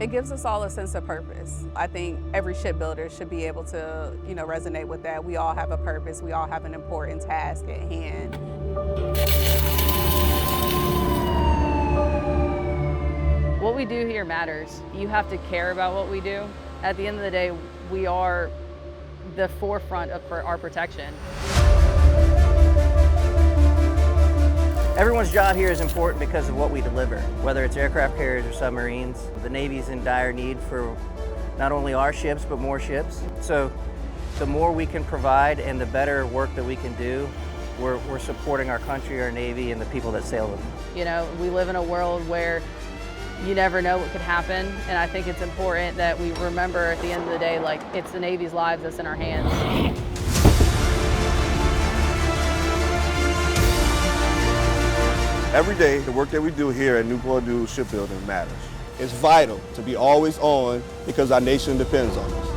It gives us all a sense of purpose. I think every shipbuilder should be able to, resonate with that. We all have a purpose. We all have an important task at hand. What we do here matters. You have to care about what we do. At the end of the day, we are the forefront for our protection. Everyone's job here is important because of what we deliver, whether it's aircraft carriers or submarines. The Navy's in dire need for not only our ships, but more ships. So the more we can provide and the better work that we can do, we're supporting our country, our Navy, and the people that sail with them. We live in a world where you never know what could happen, and I think it's important that we remember at the end of the day, like, it's the Navy's lives that's in our hands. Every day, the work that we do here at Newport News Shipbuilding matters. It's vital to be always on because our nation depends on us.